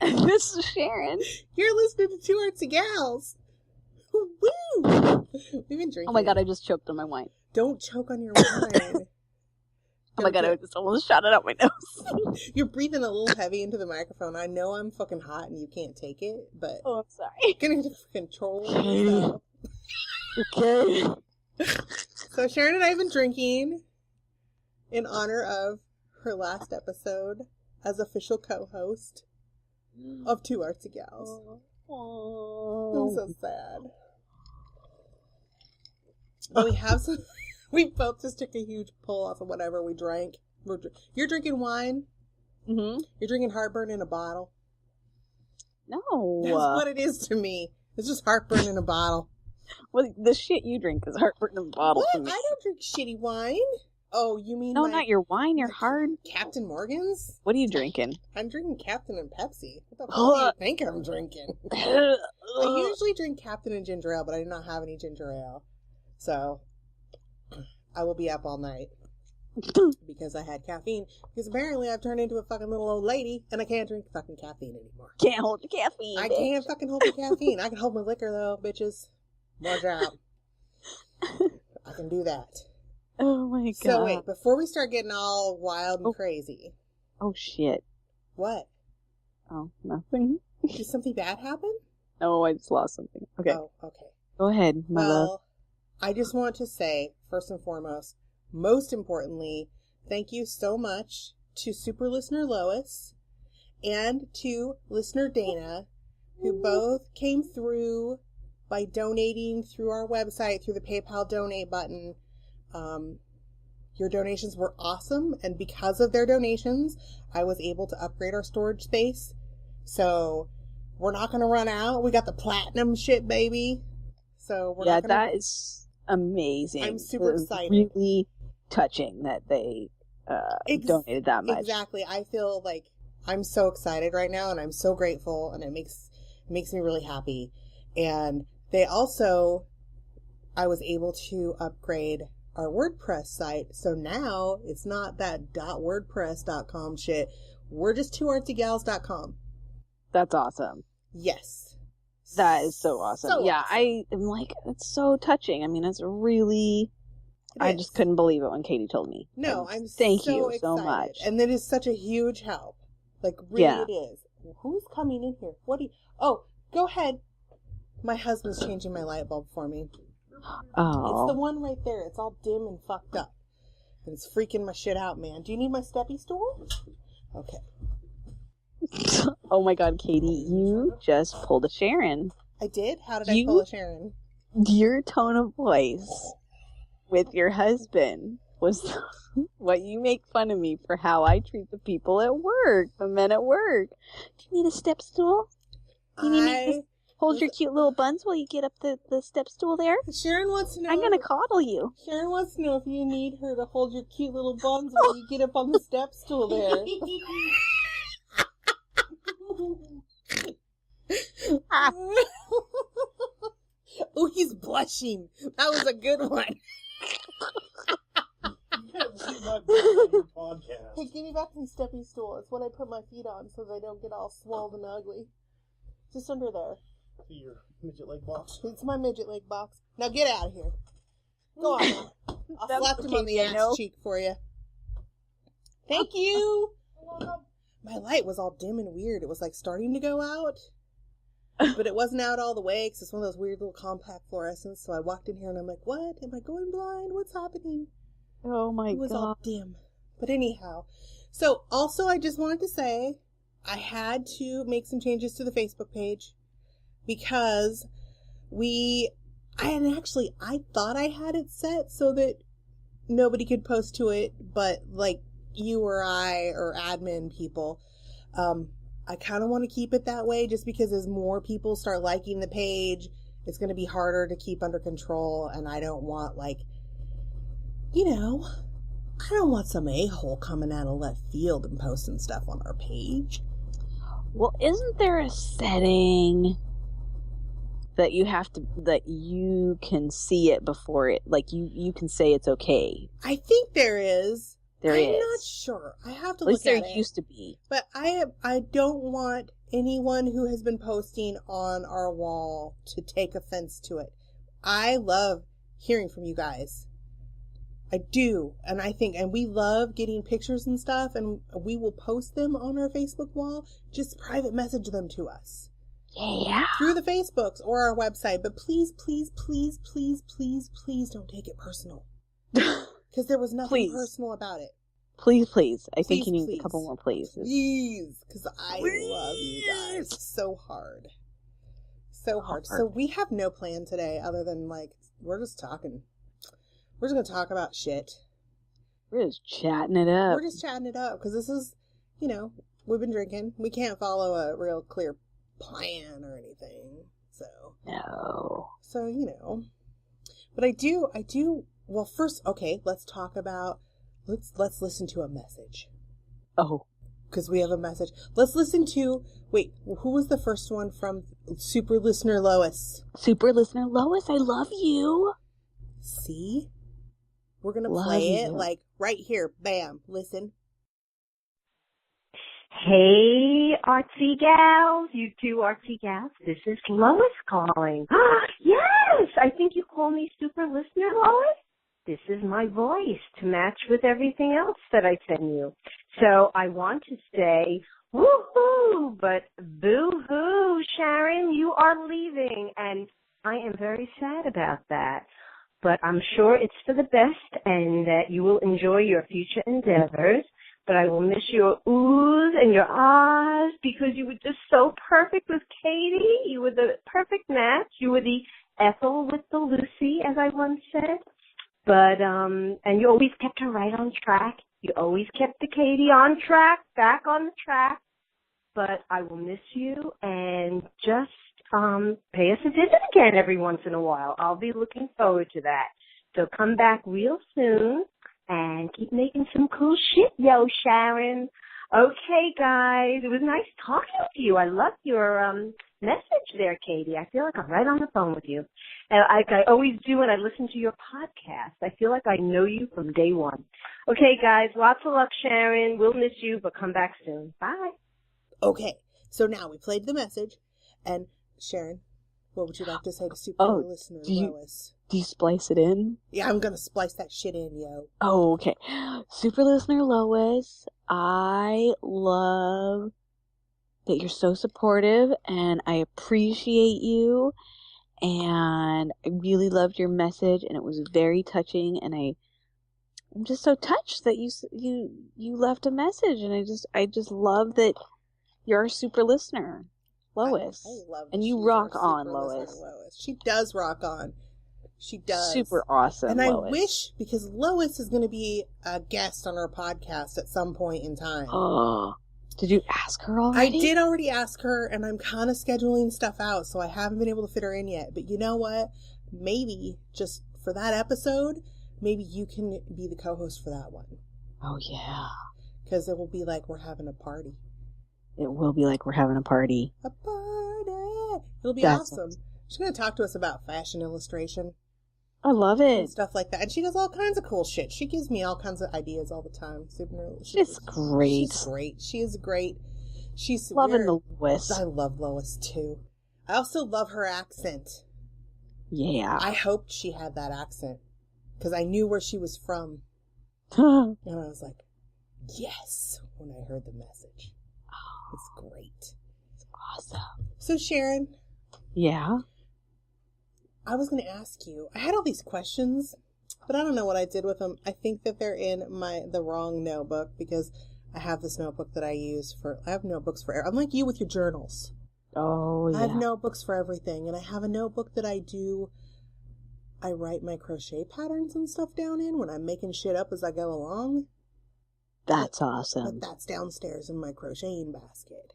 This is Sharon. You're listening to Two Artsy Gals. Woo! We've been drinking. Oh my god, I just choked on my wine. Don't choke on your wine. Oh my god, I just almost shot it out my nose. You're breathing a little heavy into the microphone. I know I'm fucking hot and you can't take it, but... Oh, I'm sorry. Gonna control yourself. Okay. So Sharon and I have been drinking in honor of her last episode as official co-host of Two Artsy Gals. I'm so sad. But we have some... We both just took a huge pull off of whatever we drank. You're drinking wine? Mm-hmm. You're drinking heartburn in a bottle? No. That's what it is to me. It's just heartburn in a bottle. Well, the shit you drink is heartburn in a bottle. What? I don't drink shitty wine. Oh, you mean no, not your wine, your hard. Captain Morgan's? What are you drinking? I'm drinking Captain and Pepsi. What the fuck do you think I'm drinking? I usually drink Captain and ginger ale, but I did not have any ginger ale. So, I will be up all night. Because I had caffeine. Because apparently I've turned into a fucking little old lady, and I can't drink fucking caffeine anymore. Can't hold the caffeine, I bitch. can't fucking hold the caffeine. I can hold my liquor, though, bitches. Watch out. I can do that. Oh my god. So wait, before we start getting all wild and crazy. Oh shit. What? Oh, nothing. Did something bad happen? No, I just lost something. Okay. Oh, okay. Go ahead, my love. I just want to say, first and foremost, most importantly, thank you so much to Super Listener Lois and to Listener Dana, who both came through by donating through our website, through the PayPal donate button. Your donations were awesome, and because of their donations, I was able to upgrade our storage space. So we're not going to run out. We got the platinum shit, baby. So we're not gonna... that is amazing. I'm super excited. Really touching that they donated that much. Exactly. I feel like I'm so excited right now, and I'm so grateful, and it makes me really happy. And they also, I was able to upgrade our WordPress site. So now it's not that .wordpress.com shit. We're just twoartsygals.com. That's awesome. Yes. That is so awesome. So yeah, awesome. I am like, it's so touching. I mean, it's really, I just couldn't believe it when Katie told me. No, and I'm thank so you excited. so much. And that is such a huge help. Like, really it is. Who's coming in here? What do you... Oh, go ahead. My husband's changing my light bulb for me. Oh. It's the one right there. It's all dim and fucked up. And it's freaking my shit out, man. Do you need my steppy stool? Okay. Oh my god, Katie, you just pulled a Sharon. I did? How did I pull a Sharon? Your tone of voice with your husband was what you make fun of me for how I treat the people at work, the men at work. Do you need a step stool? Do you need me to hold your cute little buns while you get up the step stool there? Sharon wants to know. I'm going to coddle you. Sharon wants to know if you need her to hold your cute little buns while you get up on the step stool there. Oh, he's blushing. That was a good one. Hey, give me back my steppy stool. It's what I put my feet on so they don't get all swollen and ugly. Just under there. Your midget leg box. It's my midget leg box. Now get out of here. Go on. I'll slap him on the ass cheek for you. Thank you. My light was all dim and weird. It was like starting to go out. But it wasn't out all the way because it's one of those weird little compact fluorescents. So I walked in here and I'm like, what? Am I going blind? What's happening? Oh my god. It was all dim. But anyhow. So also I just wanted to say I had to make some changes to the Facebook page because I thought I had it set so that nobody could post to it, but like you or I or admin people, I kind of want to keep it that way just because as more people start liking the page, it's going to be harder to keep under control. And I don't want I don't want some a-hole coming out of left field and posting stuff on our page. Well, isn't there a setting that you can see it before it, like you can say it's okay? I think there is. I'm not sure. I have to look at it. At least there used to be. But I don't want anyone who has been posting on our wall to take offense to it. I love hearing from you guys. I do. And I think, and we love getting pictures and stuff, and we will post them on our Facebook wall. Just private message them to us. Yeah. Through the Facebooks or our website. But please, please, please, please, please, please don't take it personal. Because there was nothing personal about it. Please. I think you need a couple more pleases. Please. Because I love you guys so hard. So hard. So we have no plan today other than, like, we're just talking. We're just going to talk about shit. We're just chatting it up. We're just chatting it up because this is, you know, we've been drinking. We can't follow a real clear plan or anything. So. No. So, you know. But I do, well, first, okay, let's talk about, let's listen to a message. Oh. Because we have a message. Let's listen to, wait, who was the first one from Super Listener Lois? Super Listener Lois, I love you. See? We're going to play it like right here. Bam. Listen. Hey, artsy gals. You two artsy gals. This is Lois calling. Yes! I think you call me Super Listener Lois. This is my voice to match with everything else that I send you. So I want to say, woohoo, but boo-hoo, Sharon, you are leaving. And I am very sad about that. But I'm sure it's for the best and that you will enjoy your future endeavors. But I will miss your oohs and your ahs because you were just so perfect with Katie. You were the perfect match. You were the Ethel with the Lucy, as I once said. But, and you always kept her right on track. You always kept the Katie on track, back on the track. But I will miss you and just pay us a visit again every once in a while. I'll be looking forward to that. So come back real soon and keep making some cool shit, yo, Sharon. Okay, guys, it was nice talking to you. I loved your message there, Katie. I feel like I'm right on the phone with you. And like I always do when I listen to your podcast. I feel like I know you from day one. Okay, guys, lots of luck, Sharon. We'll miss you, but come back soon. Bye. Okay, so now we played the message, and Sharon, what would you like to say to Super Listener Lois? Do you splice it in? Yeah, I'm going to splice that shit in, yo. Oh, okay. Super Listener Lois, I love that you're so supportive, and I appreciate you, and I really loved your message, and it was very touching, and I'm just so touched that you left a message, and I just love that you're a super listener. Lois. I love and you rock on, Lois. She does rock on. She does. Super awesome, and Lois. I wish, because Lois is going to be a guest on our podcast at some point in time. Oh, did you ask her already? I did already ask her, and I'm kind of scheduling stuff out, so I haven't been able to fit her in yet. But you know what? Maybe just for that episode, maybe you can be the co-host for that one. Oh, yeah. Because it will be like we're having a party. It will be like we're having a party. A party. It'll be awesome. She's going to talk to us about fashion illustration. I love it. And stuff like that. And she does all kinds of cool shit. She gives me all kinds of ideas all the time. She's great. She's great. She is great. She's loving the Lois. I love Lois too. I also love her accent. Yeah. I hoped she had that accent because I knew where she was from. And I was like, yes, when I heard the message. It's great. It's awesome. So, Sharon. Yeah? I was going to ask you. I had all these questions, but I don't know what I did with them. I think that they're in the wrong notebook because I have this notebook that I use I have notebooks for, I'm like you with your journals. Oh, yeah. I have notebooks for everything, and I have a notebook that I write my crochet patterns and stuff down in when I'm making shit up as I go along. That's awesome. But that's downstairs in my crocheting basket.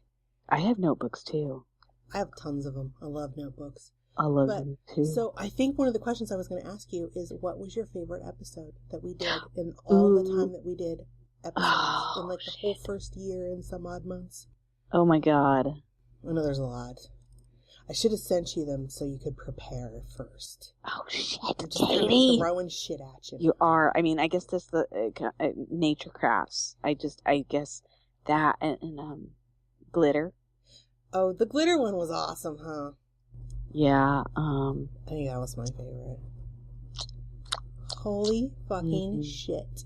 I have notebooks too. I have tons of them. I love notebooks. I love them too. So I think one of the questions I was going to ask you is, what was your favorite episode that we did in all the time that we did episodes in like the whole first year and some odd months? Oh my God. I know there's a lot. I should have sent you them so you could prepare first. Oh shit, I'm just Katie! Throwing shit at you. You are. I mean, I guess that's the nature crafts. I guess that and glitter. Oh, the glitter one was awesome, huh? Yeah, I think that was my favorite. Holy fucking shit.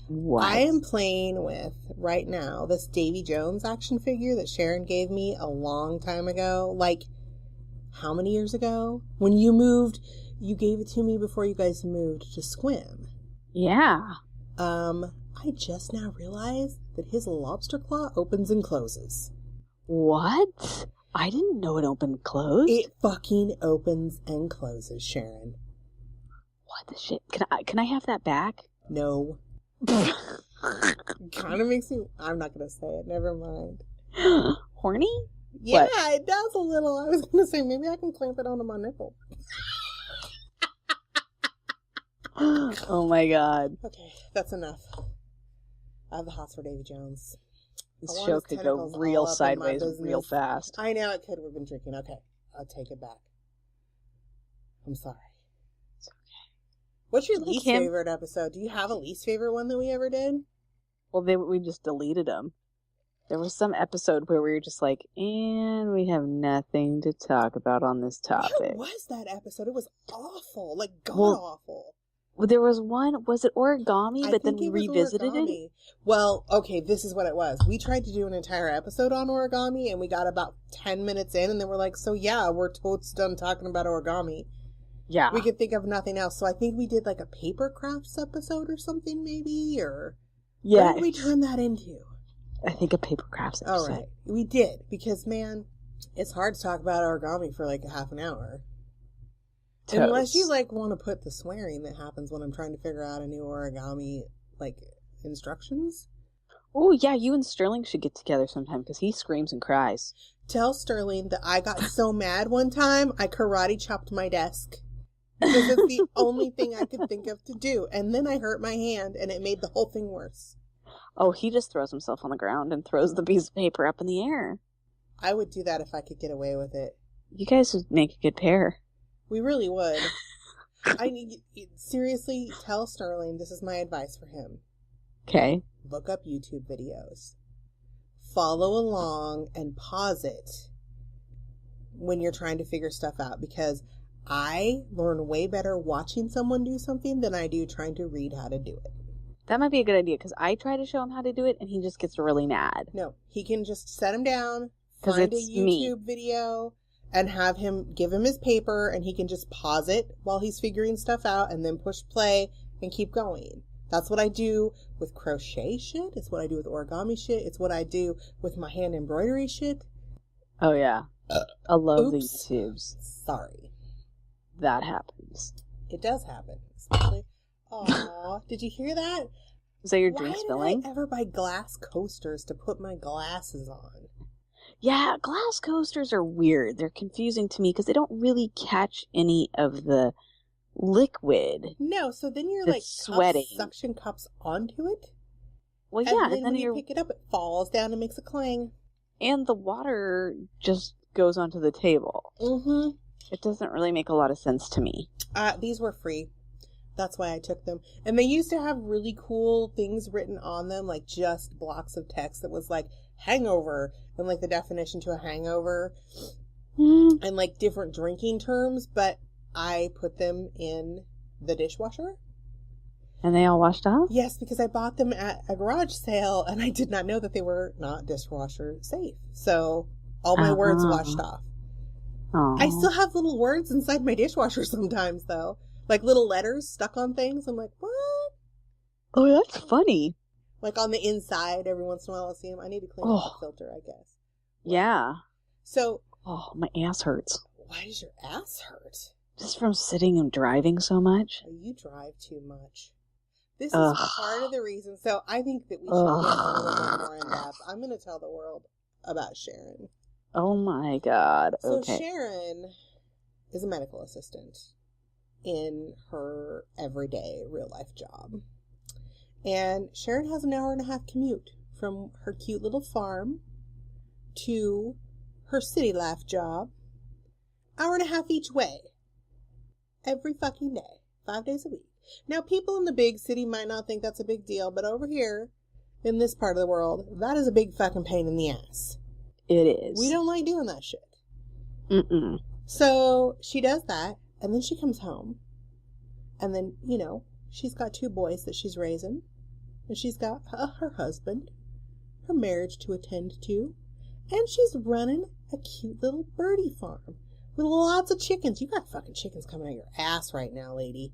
what? I am playing with, right now, this Davy Jones action figure that Sharon gave me a long time ago. Like, how many years ago? When you moved, you gave it to me before you guys moved to Squim. Yeah. I just now realized that his lobster claw opens and closes. What? I didn't know it opened and closed. It fucking opens and closes, Sharon. What the shit? Can I have that back? No. Kind of makes me... I'm not going to say it. Never mind. Horny? Yeah, What? it does a little. I was going to say, maybe I can clamp it onto my nipple. Oh my god. Okay, that's enough. I have the hots for Davy Jones. This I want show his could go tentacles real all up in my sideways business. real fast. I know it could. We've been drinking. Okay, I'll take it back. I'm sorry. It's okay. What's your Like least him. favorite episode? Do you have a least favorite one that we ever did? Well, we just deleted them. There was some episode where we were just like, and we have nothing to talk about on this topic. What was that episode? It was awful. Like, god-awful. Well, there was one, was it origami? But then we it was revisited it? origami. Well, okay, this is what it was. We tried to do an entire episode on origami, and we got about 10 minutes in, and then we're like, so yeah, we're totes done talking about origami. Yeah. We could think of nothing else. So I think we did like a paper crafts episode or something, maybe, or... Yeah. What did we turn that into? I think a paper crafts episode. All right. We did, because, man, it's hard to talk about origami for like a half an hour. Totes. Unless you, like, want to put the swearing that happens when I'm trying to figure out a new origami, like, instructions. Oh, yeah, you and Sterling should get together sometime, because he screams and cries. Tell Sterling that I got so mad one time, I karate chopped my desk. Because it's the only thing I could think of to do. And then I hurt my hand, and it made the whole thing worse. Oh, he just throws himself on the ground and throws the piece of paper up in the air. I would do that if I could get away with it. You guys would make a good pair. We really would. I need seriously, tell Sterling, this is my advice for him. Okay. Look up YouTube videos. Follow along and pause it when you're trying to figure stuff out, because I learn way better watching someone do something than I do trying to read how to do it. That might be a good idea, because I try to show him how to do it, and he just gets really mad. No, he can just set him down, 'Cause find a it's YouTube me. video, and give him his paper, and he can just pause it while he's figuring stuff out, and then push play and keep going. That's what I do with crochet shit. It's what I do with origami shit. It's what I do with my hand embroidery shit. Oh, yeah. I love the Oops. YouTubes. Sorry. That happens. It does happen. Especially... Aw, did you hear that? Is that your Why drink did spilling? I ever buy glass coasters to put my glasses on? Yeah, glass coasters are weird. They're confusing to me because they don't really catch any of the liquid. No, so then you're It's like sweating. suction cups onto it. Well, And yeah, then and then when you pick it up, it falls down and makes a clang. and the water just goes onto the table. Mm-hmm. It doesn't really make a lot of sense to me. These were free. That's why I took them. And they used to have really cool things written on them, like just blocks of text that was like hangover and like the definition to a hangover and like different drinking terms. But I put them in the dishwasher. And they all washed off? Yes, because I bought them at a garage sale and I did not know that they were not dishwasher safe. So all my words washed off. Aww. I still have little words inside my dishwasher sometimes, though. Like little letters stuck on things. I'm like, what? Oh, that's funny. Like on the inside, every once in a while I'll see them. I need to clean up the filter, I guess. Yeah. So, Oh, my ass hurts. why does your ass hurt? Just from sitting and driving so much. Oh, you drive too much. This is Ugh. part of the reason. So, I think that we should get a little bit more in depth. I'm going to tell the world about Sharon. Oh my god. So, Okay. Sharon is a medical assistant in her everyday real life job. And Sharon has an 1.5 hour commute from her cute little farm to her city life job. 1.5 hours each way. Every fucking day. 5 days a week. Now, people in the big city might not think that's a big deal, but over here, in this part of the world, that is a big fucking pain in the ass. It is. We don't like doing that shit. Mm-mm. So she does that, and then she comes home, and then, she's got 2 boys that she's raising, and she's got her husband, her marriage to attend to, and she's running a cute little birdie farm with lots of chickens. You got fucking chickens coming out your ass right now, lady.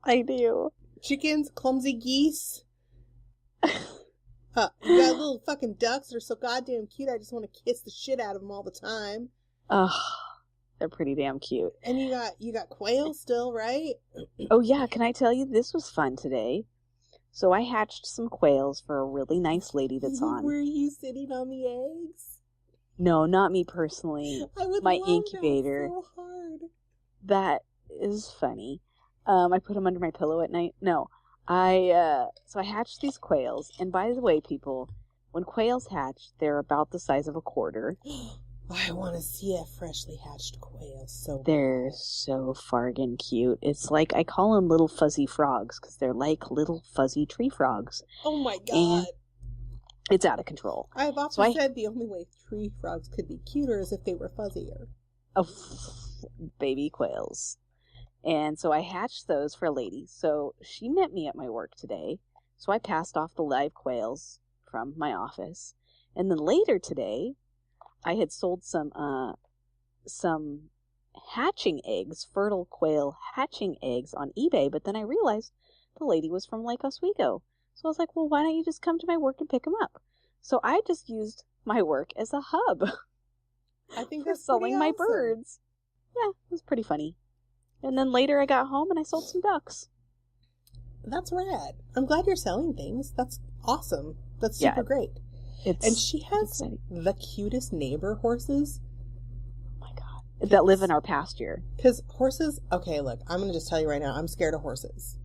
I do. Chickens, clumsy geese. You got little fucking ducks that are so goddamn cute, I just want to kiss the shit out of them all the time. Ugh, they're pretty damn cute. And you got quail still, right? Oh yeah, can I tell you, this was fun today. So I hatched some quails for a really nice lady that's on. Were you sitting on the eggs? No, not me personally. I would my love incubator. that so hard. That is funny. I put them under my pillow at night. No, so I hatched these quails, and by the way, people, when quails hatch, they're about the size of a quarter. I want to see a freshly hatched quail. So they're so fargan cute. It's like, I call them little fuzzy frogs because they're like little fuzzy tree frogs. Oh my god! And it's out of control. I've often said the only way tree frogs could be cuter is if they were fuzzier. Oh, baby quails. And so I hatched those for a lady. So she met me at my work today. So I passed off the live quails from my office. And then later today, I had sold some hatching eggs, fertile quail hatching eggs on eBay. But then I realized the lady was from Lake Oswego. So I was like, well, why don't you just come to my work and pick them up? So I just used my work as a hub. I think for that's selling my awesome. birds. Yeah, it was pretty funny. And then later I got home and I sold some ducks. That's rad. I'm glad you're selling things. That's awesome. That's super great. And she has exciting. The cutest neighbor horses. Oh my god. That live in our pasture. Because horses, okay, look, I'm going to just tell you right now, I'm scared of horses.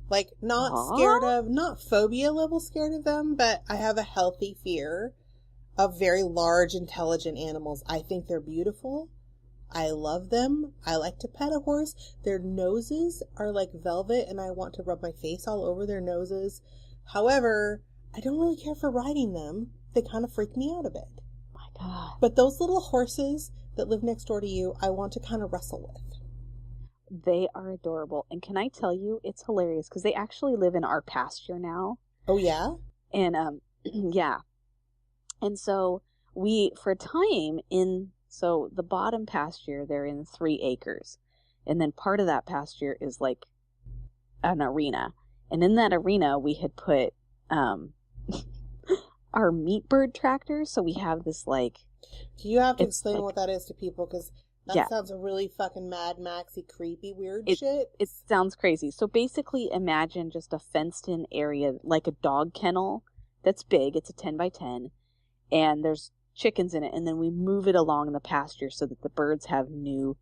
Like, not phobia level scared of them, but I have a healthy fear of very large, intelligent animals. I think they're beautiful. I love them. I like to pet a horse. Their noses are like velvet, and I want to rub my face all over their noses. However, I don't really care for riding them. They kind of freak me out a bit. Oh my god. But those little horses that live next door to you, I want to kind of wrestle with. They are adorable. And can I tell you, it's hilarious because they actually live in our pasture now. Oh, yeah? And, yeah. And so for a time so the bottom pasture, they're in 3 acres. And then part of that pasture is like an arena. And in that arena, we had put our meat bird tractors. So we have this like... Do you have to explain what that is to people? Because that sounds really fucking Mad Maxy, creepy, weird shit. It sounds crazy. So basically imagine just a fenced-in area, like a dog kennel that's big. It's a 10 by 10. And there's chickens in it, and then we move it along the pasture so that the birds have new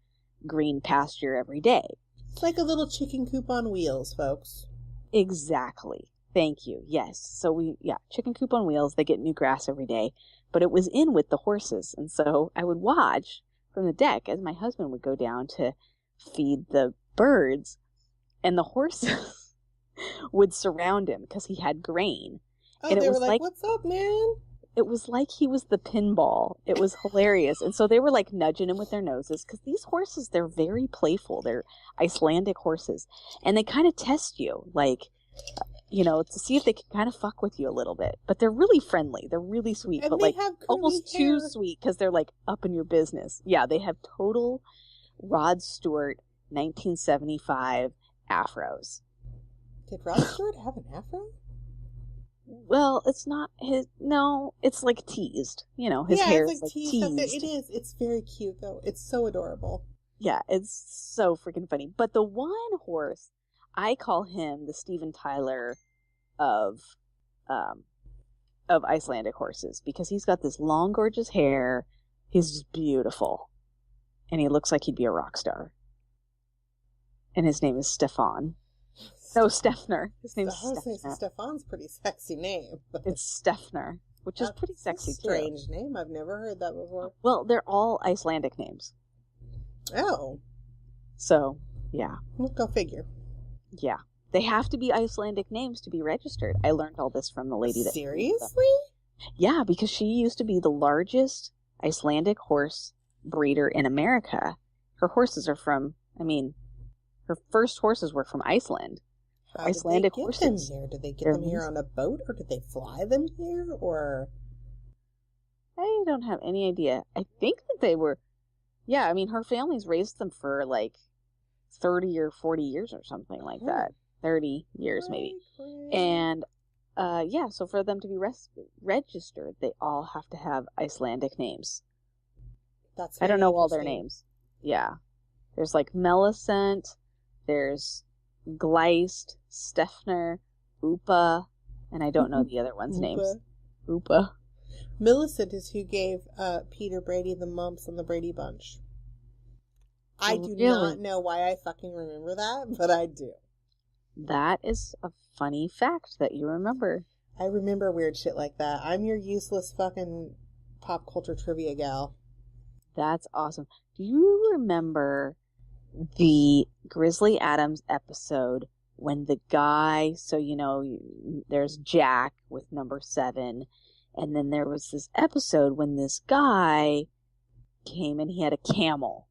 green pasture every day. It's like a little chicken coop on wheels, folks. Exactly. Thank you. Yes. So chicken coop on wheels. They get new grass every day, but it was in with the horses. And so I would watch from the deck as my husband would go down to feed the birds, and the horses would surround him because he had grain. Oh, and they were like, what's up, man? It was like he was the pinball. It was hilarious. And so they were like nudging him with their noses because these horses, they're very playful. They're Icelandic horses. And they kind of test you, like, to see if they can kind of fuck with you a little bit. But they're really friendly. They're really sweet. And but they like have almost hair. too sweet because they're like up in your business. Yeah, they have total Rod Stewart 1975 afros. Did Rod Stewart have an afro? Well, it's not his. No, it's like teased. His hair is like teased. It is. It's very cute, though. It's so adorable. Yeah, it's so freaking funny. But the one horse, I call him the Steven Tyler of Icelandic horses because he's got this long, gorgeous hair. He's just beautiful, and he looks like he'd be a rock star. And his name is Stefan. No, Stefner. His name's Stefner. Stefan's a pretty sexy name. It's Stefner, which is pretty sexy, too. Strange name. I've never heard that before. Well, they're all Icelandic names. Oh. So, yeah. We'll go figure. Yeah. They have to be Icelandic names to be registered. I learned all this from the lady that... Seriously? Yeah, because she used to be the largest Icelandic horse breeder in America. Her horses are from, her first horses were from Iceland. How Icelandic did they get them horses. here? Did they get They're them here on a boat, or did they fly them here, or? I don't have any idea. I think that they were, yeah, her family's raised them for like 30 or 40 years or something like that. 30 years maybe. And yeah, so for them to be registered, they all have to have Icelandic names. That's I don't know all their interesting. names. Yeah. There's like Millicent, there's Gleist, Stefner, Upa, and I don't know the other ones' names. Upa. Millicent is who gave Peter Brady the mumps on the Brady Bunch. I do not know why I fucking remember that, but I do. That is a funny fact that you remember. I remember weird shit like that. I'm your useless fucking pop culture trivia gal. That's awesome. Do you remember the Grizzly Adams episode when the guy, so there's Jack with number 7, and then there was this episode when this guy came and he had a camel.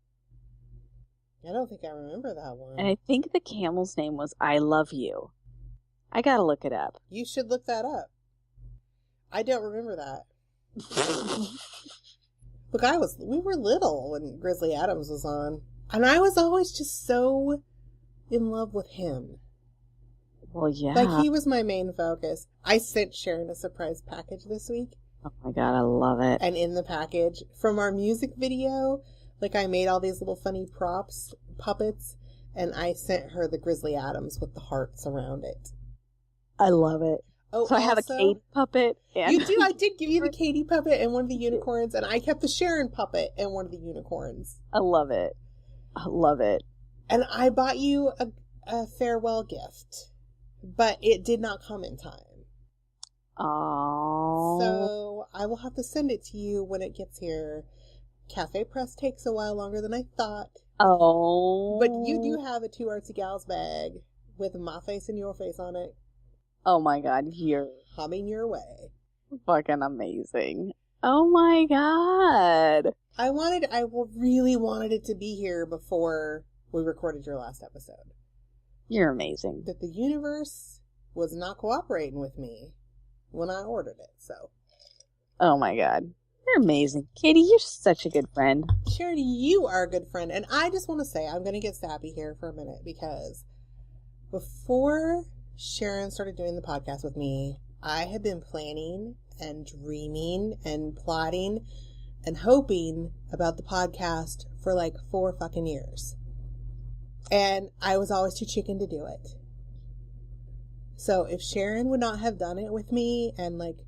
I don't think I remember that one. And I think the camel's name was I Love You. I gotta look it up. You should look that up. I don't remember that. Look, we were little when Grizzly Adams was on. And I was always just so in love with him. Well, yeah. Like, he was my main focus. I sent Sharon a surprise package this week. Oh my god, I love it. And in the package, from our music video, like, I made all these little funny props, puppets, and I sent her the Grizzly Adams with the hearts around it. I love it. Oh, so I have a Katie puppet. And You do? I did give you the Katie puppet and one of the unicorns, and I kept the Sharon puppet and one of the unicorns. I love it. I love it. And I bought you a farewell gift, but it did not come in time. Oh. So I will have to send it to you when it gets here. Cafe Press takes a while longer than I thought. Oh. But you do have a 2 Artsy Gals bag with my face and your face on it. Oh my god, you're Humming your way. fucking amazing. Oh my god. I really wanted it to be here before we recorded your last episode. You're amazing. But the universe was not cooperating with me when I ordered it, so. Oh my god. You're amazing. Katie, you're such a good friend. Sharon, you are a good friend. And I just want to say, I'm going to get sappy here for a minute, because before Sharon started doing the podcast with me, I had been planning and dreaming and plotting and hoping about the podcast for like 4 fucking years. And I was always too chicken to do it. So if Sharon would not have done it with me and like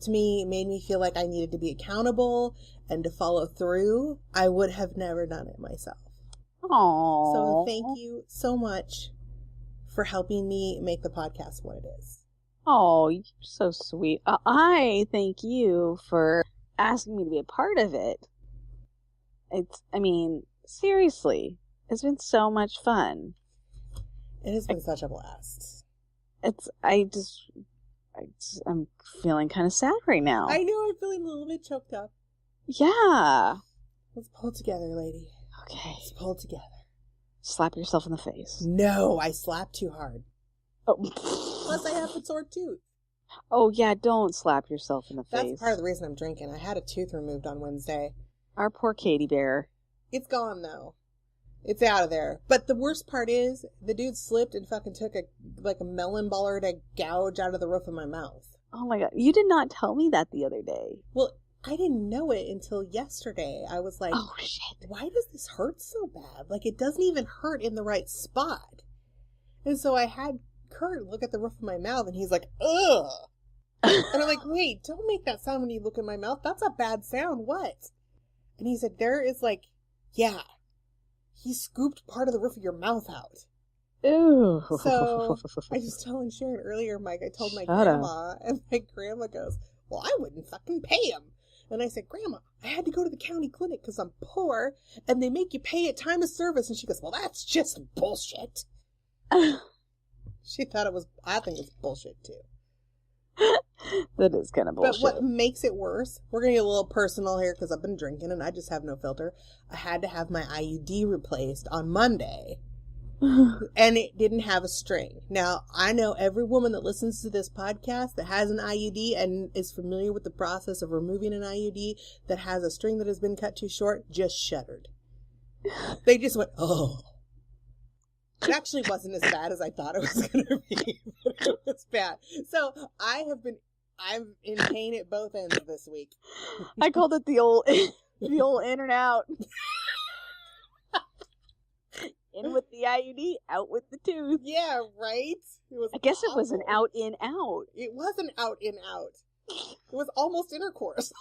made me feel like I needed to be accountable and to follow through, I would have never done it myself. Aww. So thank you so much for helping me make the podcast what it is. Oh, you're so sweet. I thank you for asking me to be a part of it. Seriously, it's been so much fun. It has been such a blast. I'm feeling kind of sad right now. I know, I'm feeling a little bit choked up. Yeah. Let's pull together, lady. Okay. Let's pull together. Slap yourself in the face. No, I slapped too hard. Oh. Plus, I have a sore tooth. Oh, yeah, don't slap yourself in the face. That's part of the reason I'm drinking. I had a tooth removed on Wednesday. Our poor Katie Bear. It's gone, though. It's out of there. But the worst part is, the dude slipped and fucking took a melon baller to gouge out of the roof of my mouth. Oh my god, you did not tell me that the other day. Well, I didn't know it until yesterday. I was like, oh shit, why does this hurt so bad? Like, it doesn't even hurt in the right spot. And so I had Kurt look at the roof of my mouth, and he's like, ugh. And I'm like, wait, don't make that sound when you look in my mouth. That's a bad sound. What? And he said, there is like, yeah, he scooped part of the roof of your mouth out. Ew. So I was telling Sharon earlier, Mike, I told my grandma, and my grandma goes, well, I wouldn't fucking pay him. And I said, Grandma, I had to go to the county clinic because I'm poor, and they make you pay at time of service. And she goes, well, that's just bullshit. She thought I think it's bullshit too. That is kind of bullshit. But what makes it worse, we're going to get a little personal here because I've been drinking and I just have no filter. I had to have my IUD replaced on Monday. And it didn't have a string. Now, I know every woman that listens to this podcast that has an IUD and is familiar with the process of removing an IUD that has a string that has been cut too short just shuddered. They just went, oh. It actually wasn't as bad as I thought it was going to be. But it was bad. So I'm in pain at both ends this week. I called it the old in and out. In with the IUD, out with the tooth. Yeah, right? I guess it was an out in out. It was an out in out. It was almost intercourse.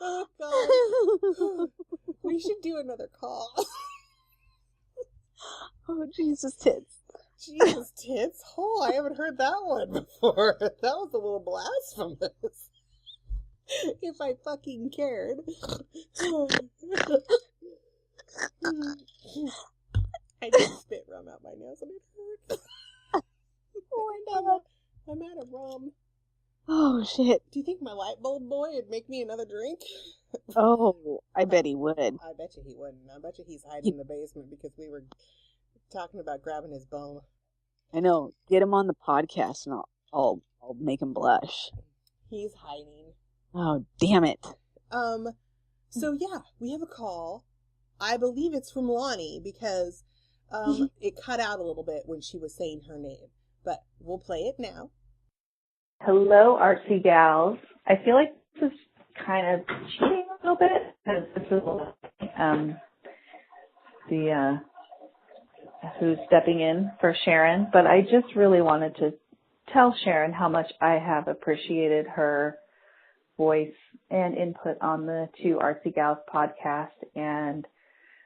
Oh, God. We should do another call. Oh, Jesus tits. Jesus tits? Oh, I haven't heard that one before. That was a little blasphemous. If I fucking cared. I just spit rum out my nose and it hurts. Oh my God. I'm out of rum. Oh, shit. Do you think my light bulb boy would make me another drink? Oh, I bet he would. I bet you he wouldn't. I bet you he's hiding in the basement because we were talking about grabbing his bone. I know. Get him on the podcast and I'll make him blush. He's hiding. Oh, damn it. So yeah, we have a call. I believe it's from Lonnie because it cut out a little bit when she was saying her name. But we'll play it now. Hello, artsy gals. I feel like this is kind of cheating a little bit because this is who's stepping in for Sharon. But I just really wanted to tell Sharon how much I have appreciated her voice and input on the Two Artsy Gals podcast, and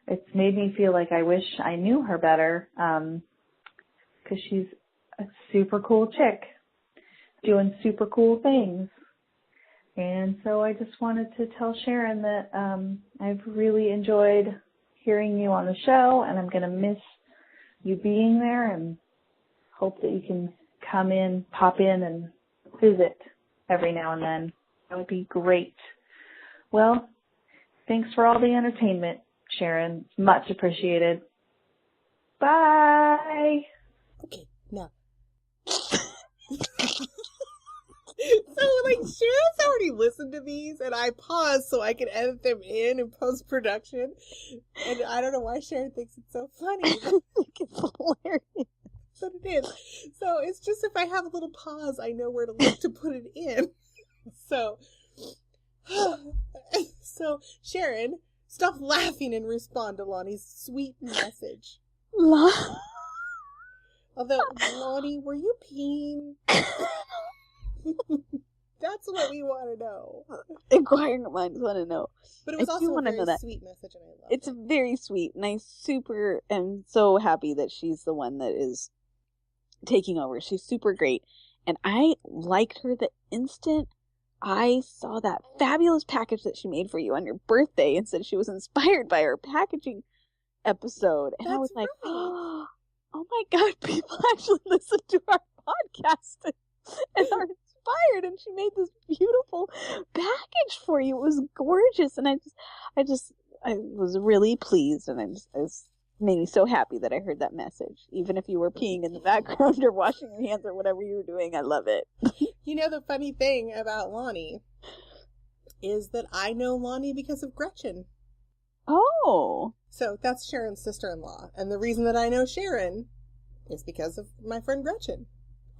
it's made me feel like I wish I knew her better because she's a super cool chick doing super cool things. And so I just wanted to tell Sharon that I've really enjoyed hearing you on the show, and I'm going to miss you being there and hope that you can pop in and visit every now and then. That would be great. Well, thanks for all the entertainment, Sharon. It's much appreciated. Bye. Okay, now. So, Sharon's already listened to these, and I paused so I could edit them in post-production. And I don't know why Sharon thinks it's so funny. I think it's hilarious. But it is. So, it's just if I have a little pause, I know where to look to put it in. So, Sharon, stop laughing and respond to Lonnie's sweet message. Although, Lonnie, were you peeing? That's what we want to know. Inquiring minds want to know. But it was also a very sweet message, and I love it. It's very sweet, and I super am so happy that she's the one that is taking over. She's super great, and I liked her the instant I saw that fabulous package that she made for you on your birthday and said she was inspired by her packaging episode. And I was like, right. Oh my God, people actually listen to our podcast and are inspired. And she made this beautiful package for you. It was gorgeous. And I was really pleased. And it made me so happy that I heard that message. Even if you were peeing in the background or washing your hands or whatever you were doing, I love it. You know, the funny thing about Lonnie is that I know Lonnie because of Gretchen. Oh. So that's Sharon's sister-in-law. And the reason that I know Sharon is because of my friend Gretchen.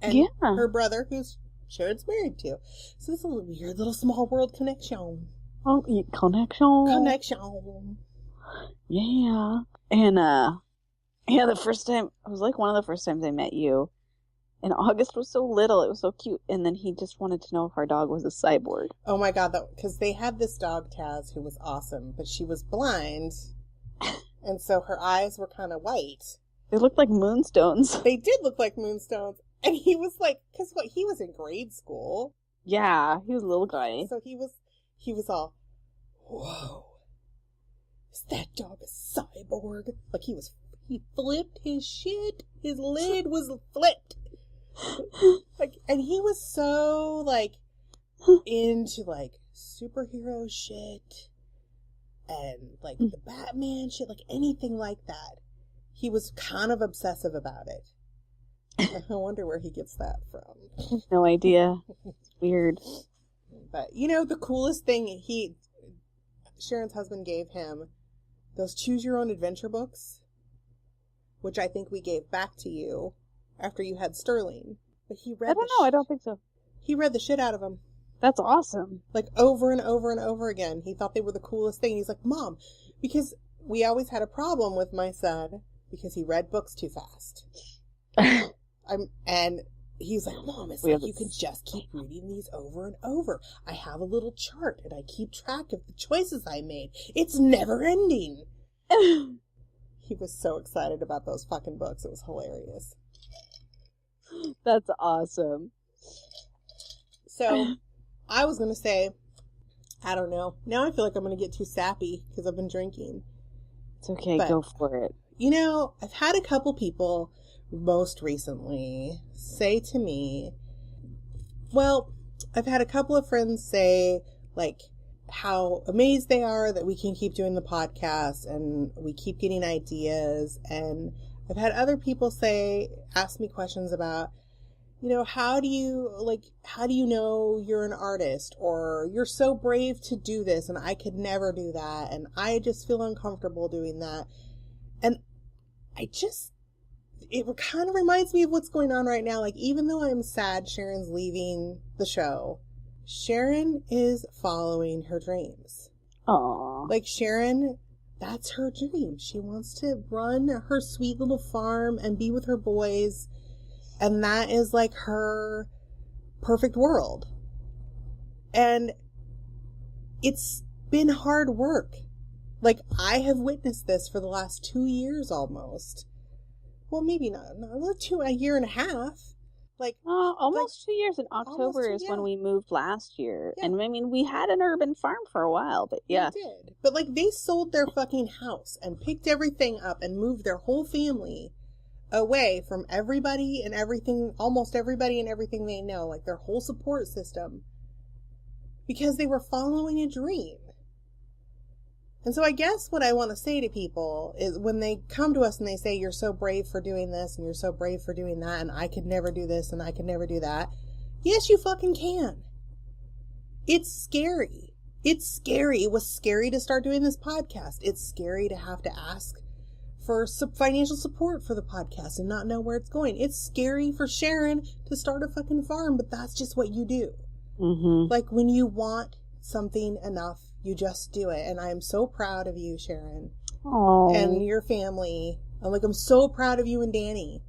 And her brother, who's Sharon's married to. So it's a weird little small world connection. Oh, connection. Connection. Yeah. And, the first time, it was like one of the first times I met you. And August was so little, it was so cute. And then he just wanted to know if our dog was a cyborg. Oh my God, because they had this dog, Taz, who was awesome, but she was blind. And so her eyes were kind of white. They looked like moonstones. They did look like moonstones. And he was like, because he was in grade school. Yeah, he was a little guy. So he was all, whoa. is that dog a cyborg? Like he flipped his shit. His lid was flipped. Like, and he was so like into like superhero shit and like the Batman shit, like anything like that. He was kind of obsessive about it. I wonder where he gets that from. No idea. It's weird. But you know, the coolest thing, Sharon's husband gave him those choose your own adventure books, which I think we gave back to you after you had Sterling. But he read I don't know. I don't think so. He read the shit out of them. That's awesome. Like over and over and over again. He thought they were the coolest thing. He's like, Mom, because we always had a problem with my son because he read books too fast. And he's like, Mom, it's like you can just keep reading these over and over. I have a little chart and I keep track of the choices I made. It's never ending. He was so excited about those fucking books. It was hilarious. That's awesome. So, I was going to say, I don't know. Now I feel like I'm going to get too sappy because I've been drinking. It's okay. Go for it. You know, I've had a couple people most recently say to me, well, I've had a couple of friends say, like, how amazed they are that we can keep doing the podcast and we keep getting ideas. And I've had other people ask me questions about, you know, how do you know you're an artist, or you're so brave to do this and I could never do that and I just feel uncomfortable doing that. And it kind of reminds me of what's going on right now. Like, even though I'm sad Sharon's leaving the show, Sharon is following her dreams. Aww. Like, Sharon, that's her dream. She wants to run her sweet little farm and be with her boys. And that is like her perfect world. And it's been hard work. Like, I have witnessed this for the last 2 years almost. Well, maybe not a year and a half. Like, almost 2 years. In October is when we moved last year. Yeah. And I mean, we had an urban farm for a while, but yeah. We did. But like, they sold their fucking house and picked everything up and moved their whole family away from everybody and everything, almost everybody and everything they know, like their whole support system, because they were following a dream. And so I guess what I want to say to people is, when they come to us and they say, you're so brave for doing this and you're so brave for doing that and I could never do this and I could never do that. Yes, you fucking can. It's scary. It's scary. It was scary to start doing this podcast. It's scary to have to ask for financial support for the podcast and not know where it's going. It's scary for Sharon to start a fucking farm, but that's just what you do. Mm-hmm. Like, when you want something enough, you just do it. And I am so proud of you, Sharon. Aww. And your family. I'm so proud of you and Danny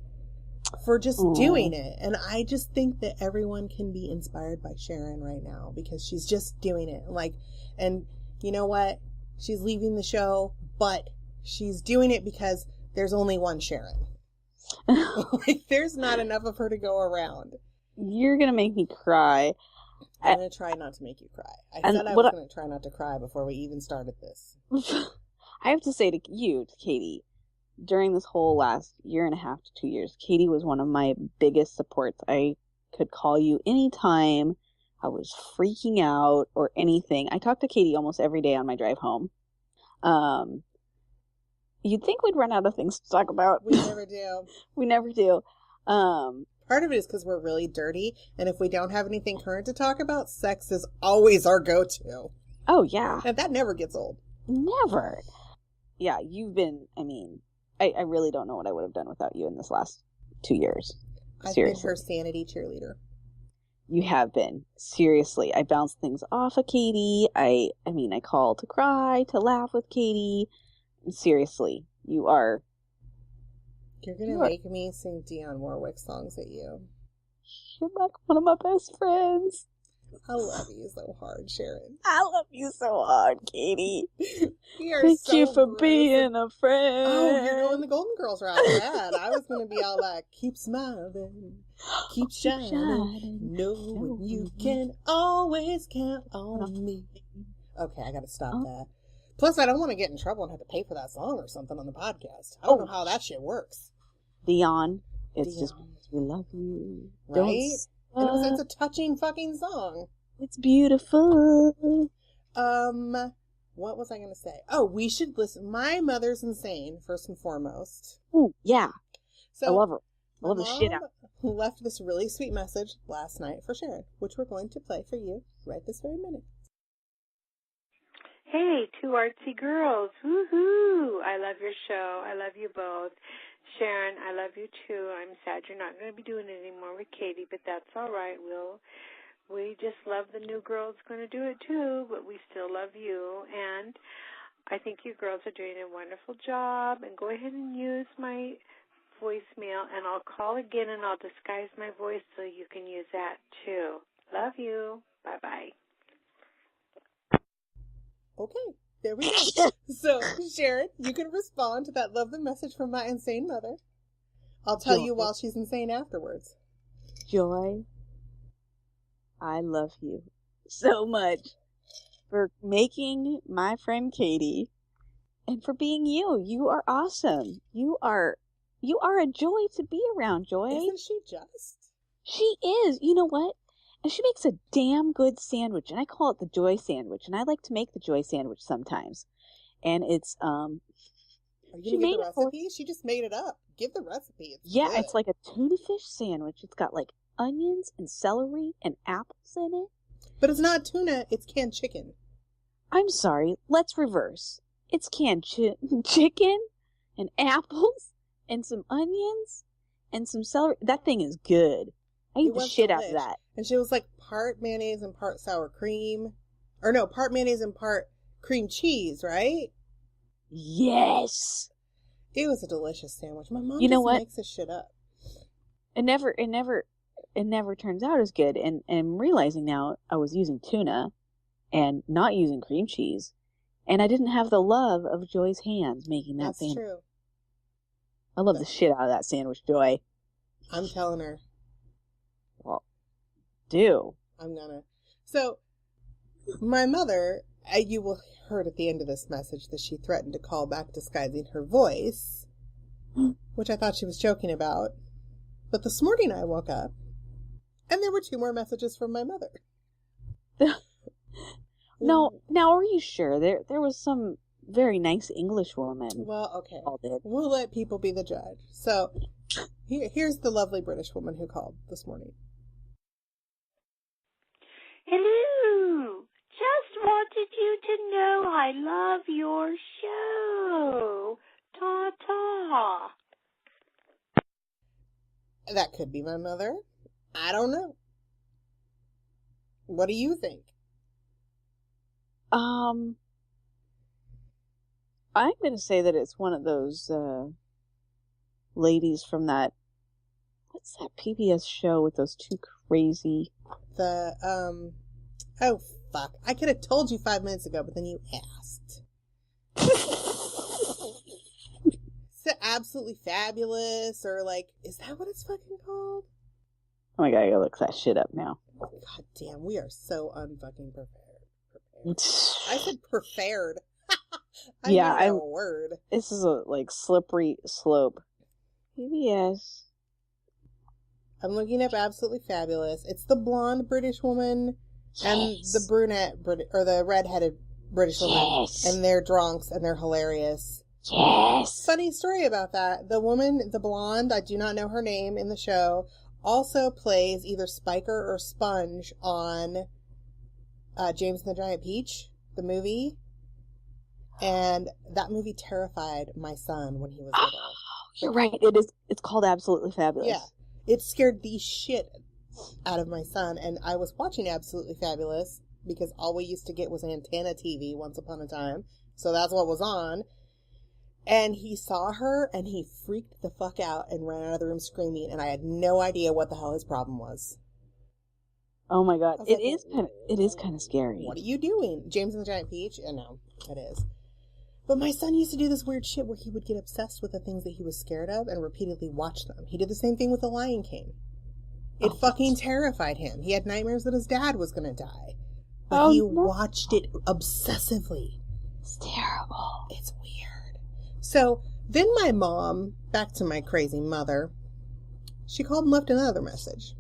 for just doing it. And I just think that everyone can be inspired by Sharon right now because she's just doing it. Like, and you know what? She's leaving the show, but she's doing it because there's only one Sharon. Like, there's not enough of her to go around. You're going to make me cry. I'm going to try not to make you cry. I said I was going to try not to cry before we even started this. I have to say to you, Katie, during this whole last year and a half to 2 years, Katie was one of my biggest supports. I could call you anytime I was freaking out or anything. I talk to Katie almost every day on my drive home. You'd think we'd run out of things to talk about. We never do. We never do. Part of it is because we're really dirty, and if we don't have anything current to talk about, sex is always our go-to. Oh, yeah. And that never gets old. Never. Yeah, you've been, I really don't know what I would have done without you in this last 2 years. Seriously. I've been her sanity cheerleader. You have been. Seriously. I bounce things off of Katie. I call to cry, to laugh with Katie. Seriously, you are. You're going to make me sing Dionne Warwick songs at you. You're like one of my best friends. I love you so hard, Sharon. I love you so hard, Katie. Thank you for being a friend. Oh, you're going the Golden Girls route. Yeah, I was going to be all like, keep smiling, keep shining, knowing you can always count on me. Okay, I got to stop that. Plus, I don't want to get in trouble and have to pay for that song or something on the podcast. I don't know how that shit works. Dion, it's Dion. just because we love you. Right? And it's a touching fucking song. It's beautiful. What was I going to say? Oh, we should listen. My mother's insane, first and foremost. Ooh, yeah. So I love her. I my love the shit out. mom left this really sweet message last night for Sharon, which we're going to play for you right this very minute. Hey, two artsy girls. Woohoo! I love your show. I love you both. Sharon, I love you too. I'm sad you're not going to be doing it anymore with Katie, but that's all right. We just love the new girl's going to do it too, but we still love you. And I think you girls are doing a wonderful job. And go ahead and use my voicemail, and I'll call again, and I'll disguise my voice so you can use that too. Love you. Bye-bye. Okay, there we go. So, Sharon, you can respond to that love the message from my insane mother. I'll tell you while she's insane afterwards. Joy, I love you so much for making my friend Katie and for being you. You are awesome. You are a joy to be around, Joy. Isn't she just? She is. You know what? And she makes a damn good sandwich, and I call it the Joy sandwich, and I like to make the Joy sandwich sometimes. And it's Are you gonna give the recipe? She just made it up. Give the recipe. It's good. It's like a tuna fish sandwich. It's got like onions and celery and apples in it. But it's not tuna, it's canned chicken. I'm sorry, let's reverse. It's canned chicken and apples and some onions and some celery. That thing is good. I eat the shit out of that. And she was like part mayonnaise and part sour cream. Or no, part mayonnaise and part cream cheese, right? Yes. It was a delicious sandwich. My mom makes this shit up. It never turns out as good. And I'm realizing now I was using tuna and not using cream cheese. And I didn't have the love of Joy's hands making that sandwich. That's true. I love the shit out of that sandwich, Joy. I'm telling her. Well, do. I'm gonna. So, my mother, you will heard at the end of this message that she threatened to call back disguising her voice, which I thought she was joking about. But this morning I woke up, and there were 2 more messages from my mother. No, now are you sure? There was some very nice English woman. Well, okay. We'll let people be the judge. So, here's the lovely British woman who called this morning. Hello. Just wanted you to know I love your show. Ta-ta. That could be my mother. I don't know. What do you think? I'm going to say that it's one of those ladies from that, what's that PBS show with those 2 crazy... Oh, fuck. I could have told you 5 minutes ago, but then you asked. Is it Absolutely Fabulous, or like, is that what it's fucking called? Oh my god, I gotta look that shit up now. God damn, we are so unfucking prepared. I said prepared. I know a word. This is a slippery slope. PBS. I'm looking up Absolutely Fabulous. It's the blonde British woman and the brunette or the redheaded British woman, and they're drunks and they're hilarious. Yes. Funny story about that. The woman, the blonde, I do not know her name in the show, also plays either Spiker or Sponge on James and the Giant Peach, the movie. And that movie terrified my son when he was little. You're right. It's called Absolutely Fabulous. Yeah. It scared the shit out of my son. And I was watching Absolutely Fabulous because all we used to get was antenna TV once upon a time. So that's what was on. And he saw her and he freaked the fuck out and ran out of the room screaming. And I had no idea what the hell his problem was. Oh my god. It is kind of scary. What are you doing? James and the Giant Peach? No, it is. But my son used to do this weird shit where he would get obsessed with the things that he was scared of and repeatedly watch them. He did the same thing with The Lion King. It fucking terrified him. He had nightmares that his dad was going to die. But he watched it obsessively. It's terrible. It's weird. So then my mom, back to my crazy mother, she called and left another message.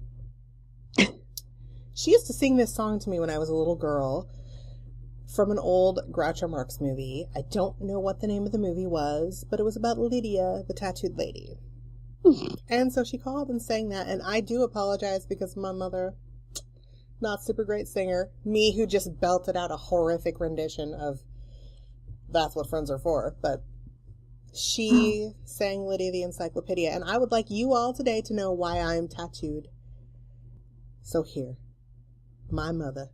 She used to sing this song to me when I was a little girl from an old Groucho Marx movie. I don't know what the name of the movie was, but it was about Lydia, the tattooed lady. And so she called and sang that, and I do apologize because my mother, not super great singer, me who just belted out a horrific rendition of That's What Friends Are For, but she sang Lydia the Encyclopedia, and I would like you all today to know why I am tattooed. So here, my mother.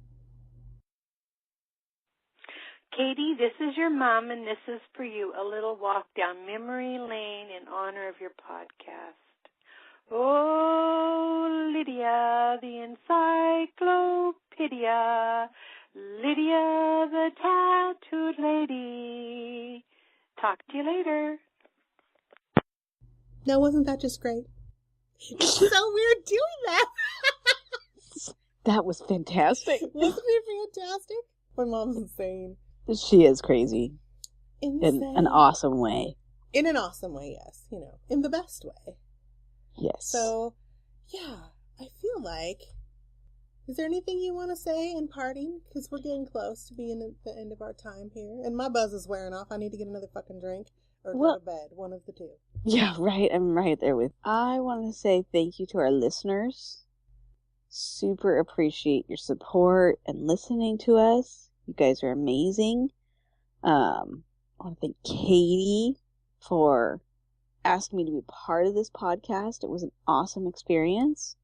Katie, this is your mom, and this is for you, a little walk down memory lane in honor of your podcast. Oh, Lydia, the encyclopedia, Lydia, the tattooed lady. Talk to you later. Now, wasn't that just great? It's so weird doing that. That was fantastic. Wasn't it fantastic? My mom's insane. She is crazy. Insane. In an awesome way. In an awesome way, yes. You know, in the best way. Yes. So, yeah, I feel like, is there anything you want to say in parting? Because we're getting close to being at the end of our time here. And my buzz is wearing off. I need to get another fucking drink or go to bed. One of the two. Yeah, right. I'm right there with. I want to say thank you to our listeners. Super appreciate your support and listening to us. You guys are amazing. I want to thank Katie for asking me to be part of this podcast. It was an awesome experience.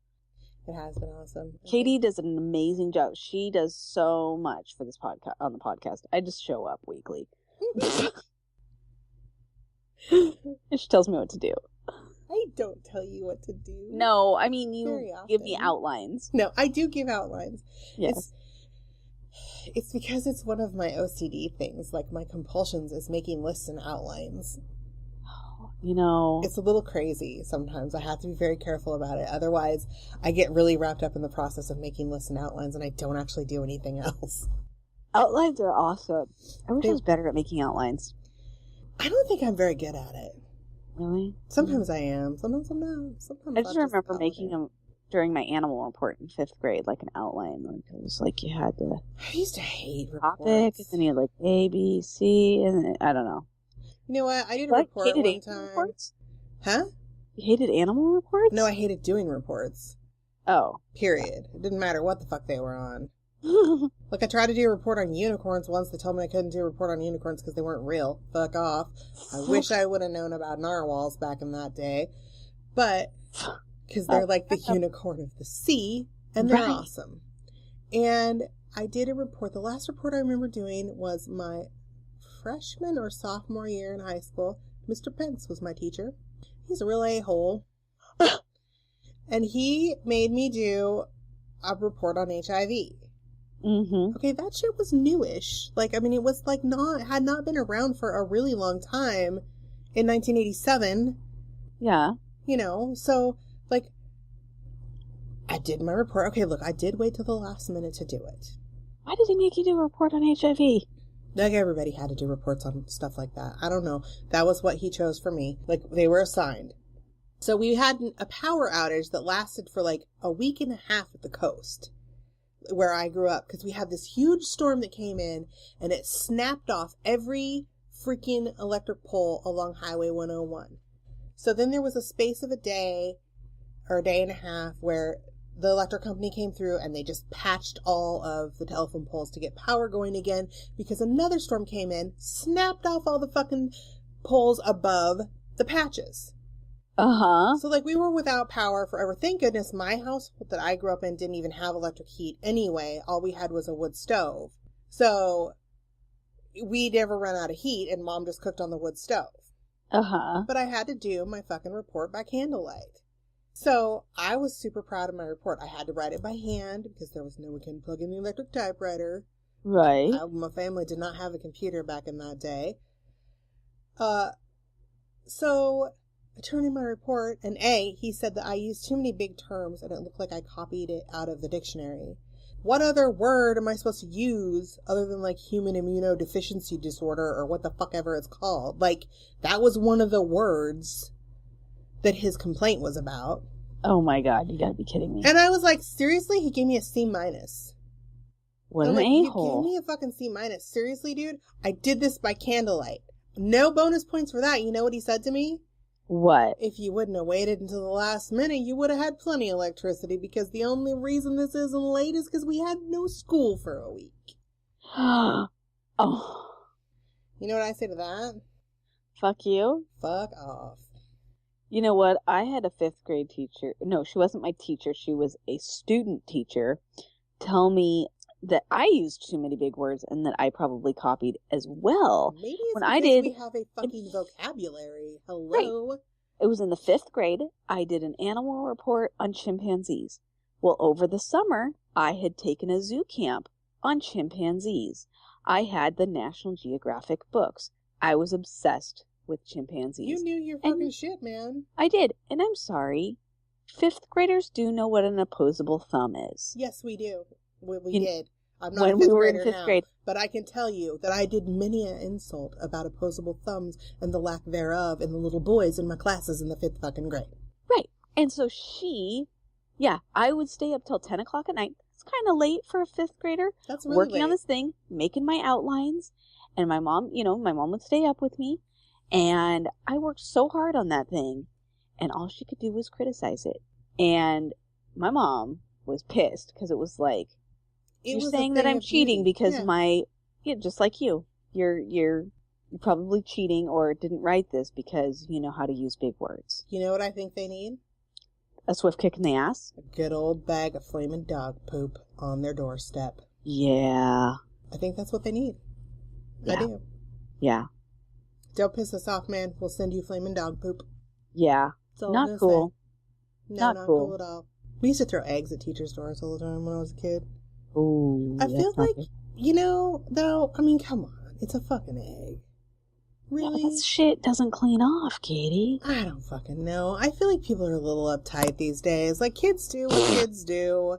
It has been awesome. Katie does an amazing job. She does so much for this podcast on the podcast. I just show up weekly. And she tells me what to do. I don't tell you what to do. No, I mean, you give me outlines. No, I do give outlines. Yes. It's because it's one of my OCD things. Like, my compulsions is making lists and outlines. You know, it's a little crazy sometimes. I have to be very careful about it. Otherwise, I get really wrapped up in the process of making lists and outlines, and I don't actually do anything else. Outlines are awesome. I wish I was better at making outlines. I don't think I'm very good at it. Really? Sometimes I am. Sometimes I'm not. Sometimes I just remember making them during my animal report in 5th grade, like an outline. Like it was like you had the I used to hate topic, reports. and then you had like A, B, C, and I don't know. You know what? I did a report one time. Reports? Huh? You hated animal reports? No, I hated doing reports. Oh. Period. It didn't matter what the fuck they were on. Like, I tried to do a report on unicorns once. They told me I couldn't do a report on unicorns because they weren't real. Fuck off. I wish I would have known about narwhals back in that day. But, because they're like the unicorn of the sea, and they're awesome. And I did a report. The last report I remember doing was my freshman or sophomore year in high school. Mr. Pence was my teacher. He's a real a-hole. And he made me do a report on HIV. Mm-hmm. Okay, that shit was newish. Like, I mean, it was like had not been around for a really long time in 1987. Yeah. You know, so, like, I did my report. Okay, look, I did wait till the last minute to do it. Why did he make you do a report on HIV? Like, everybody had to do reports on stuff like that. I don't know. That was what he chose for me. Like, they were assigned. So we had a power outage that lasted for like a week and a half at the coast where I grew up, because we had this huge storm that came in and it snapped off every freaking electric pole along Highway 101. So then there was a space of a day or a day and a half where the electric company came through and they just patched all of the telephone poles to get power going again, because another storm came in, snapped off all the fucking poles above the patches. Uh-huh. So, like, we were without power forever. Thank goodness my house that I grew up in didn't even have electric heat anyway. All we had was a wood stove. So, we never ran out of heat, and Mom just cooked on the wood stove. Uh-huh. But I had to do my fucking report by candlelight. So, I was super proud of my report. I had to write it by hand, because we couldn't plug in the electric typewriter. Right. My family did not have a computer back in that day. So I turned in my report, and he said that I used too many big terms and it looked like I copied it out of the dictionary. what other word am I supposed to use other than like human immunodeficiency disorder or what the fuck ever it's called? Like, that was one of the words that his complaint was about. Oh my God, you gotta be kidding me. And I was like, seriously? He gave me a C-. What I'm an like, you a-hole. gave me a fucking C-. Seriously, dude? I did this by candlelight. No bonus points for that. You know what he said to me? What? If you wouldn't have waited until the last minute, you would have had plenty of electricity, because the only reason this isn't late is because we had no school for a week. Oh. You know what I say to that? Fuck you. Fuck off. You know what? I had a 5th grade teacher. No, she wasn't my teacher. She was a student teacher. Tell me that I used too many big words and that I probably copied as well. Maybe it's when because I did, we have a fucking vocabulary. Hello? Right. It was in the 5th grade. I did an animal report on chimpanzees. Well, over the summer, I had taken a zoo camp on chimpanzees. I had the National Geographic books. I was obsessed with chimpanzees. You knew your fucking shit, man. I did, and I'm sorry. 5th graders do know what an opposable thumb is. Yes, we do. We did. I'm not when a we fifth were in grader 5th now, grade. but I can tell you that I did many an insult about opposable thumbs and the lack thereof in the little boys in my classes in the 5th fucking grade. Right. And so I would stay up till 10 o'clock at night. It's kind of late for a 5th grader. That's really working late. on this thing, making my outlines, and my mom would stay up with me, and I worked so hard on that thing, and all she could do was criticize it. And my mom was pissed because it was like, you're saying that I'm cheating because just like you, you're probably cheating or didn't write this because you know how to use big words. You know what I think they need? A swift kick in the ass. A good old bag of flaming dog poop on their doorstep. Yeah. I think that's what they need. Yeah. I do. Yeah. Don't piss us off, man. We'll send you flaming dog poop. Yeah. Not cool. No, not cool at all. We used to throw eggs at teachers' doors all the time when I was a kid. Ooh. I feel like, though, I mean, come on. It's a fucking egg. Really? Yeah, but that shit doesn't clean off, Katie. I don't fucking know. I feel like people are a little uptight these days. Like, kids do what kids do.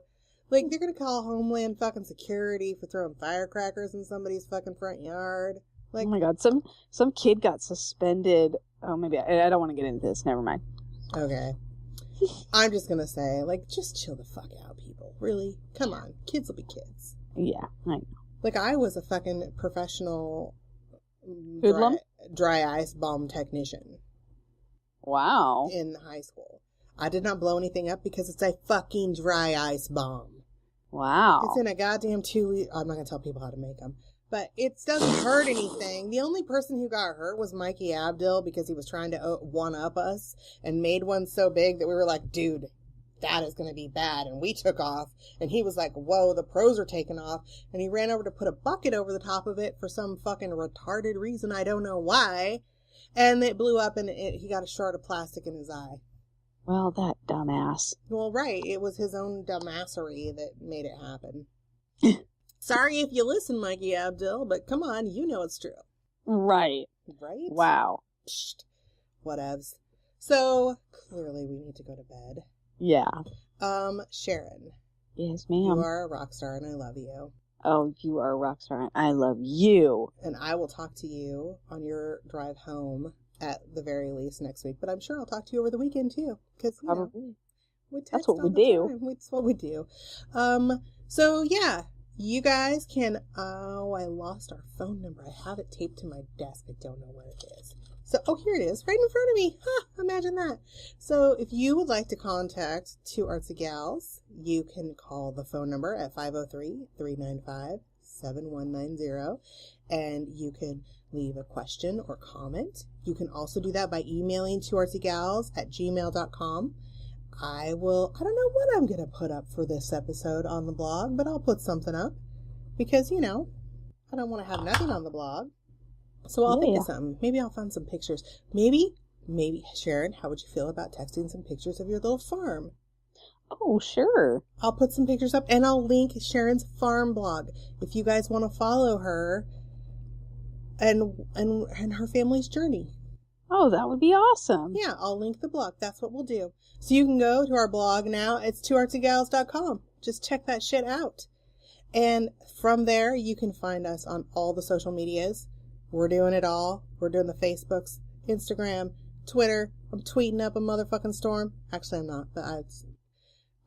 Like, they're gonna call Homeland fucking Security for throwing firecrackers in somebody's fucking front yard. Like, oh my God, some kid got suspended. Oh, maybe I don't want to get into this. Never mind. Okay. I'm just gonna say, like, just chill the fuck out, people. Really? Come on. Kids will be kids. Yeah, I know. Like, I was a fucking professional dry ice bomb technician. Wow. In high school. I did not blow anything up because it's a fucking dry ice bomb. Wow. It's in a goddamn 2 I'm not gonna tell people how to make them. But it doesn't hurt anything. The only person who got hurt was Mikey Abdul because he was trying to one-up us and made one so big that we were like, dude, that is going to be bad. And we took off. And he was like, whoa, the pros are taking off. And he ran over to put a bucket over the top of it for some fucking retarded reason. I don't know why. And it blew up and he got a shard of plastic in his eye. Well, that dumbass. Well, right. It was his own dumbassery that made it happen. Sorry if you listen, Mikey Abdul, but come on, you know it's true. Right. Right? Wow. Psst. Whatevs. So, clearly we need to go to bed. Yeah. Sharon. Yes, ma'am. You are a rock star and I love you. Oh, you are a rock star and I love you. And I will talk to you on your drive home at the very least next week, but I'm sure I'll talk to you over the weekend too. Because, probably. That's what we do. That's what we do. So yeah. You guys can, I lost our phone number. I have it taped to my desk. I don't know where it is. So, here it is, right in front of me. Imagine that. So, if you would like to contact Two Artsy Gals, you can call the phone number at 503-395-7190, and you can leave a question or comment. You can also do that by emailing twoartsygals@gmail.com. I don't know what I'm going to put up for this episode on the blog, but I'll put something up because, I don't want to have nothing on the blog. So I'll think of something. Maybe I'll find some pictures. Maybe, Sharon, how would you feel about texting some pictures of your little farm? Oh, sure. I'll put some pictures up and I'll link Sharon's farm blog if you guys want to follow her and her family's journey. Oh, that would be awesome. Yeah, I'll link the blog. That's what we'll do. So you can go to our blog now. It's twoartsygals.com. Just check that shit out. And from there, you can find us on all the social medias. We're doing it all. We're doing the Facebooks, Instagram, Twitter. I'm tweeting up a motherfucking storm. Actually, I'm not, but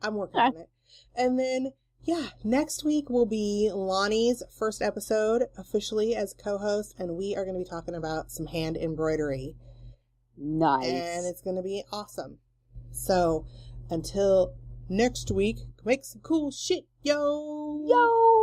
I'm working on it. And then, yeah, next week will be Lonnie's first episode officially as co-host, and we are going to be talking about some hand embroidery. Nice. And it's going to be awesome. So, until next week, make some cool shit, yo! Yo!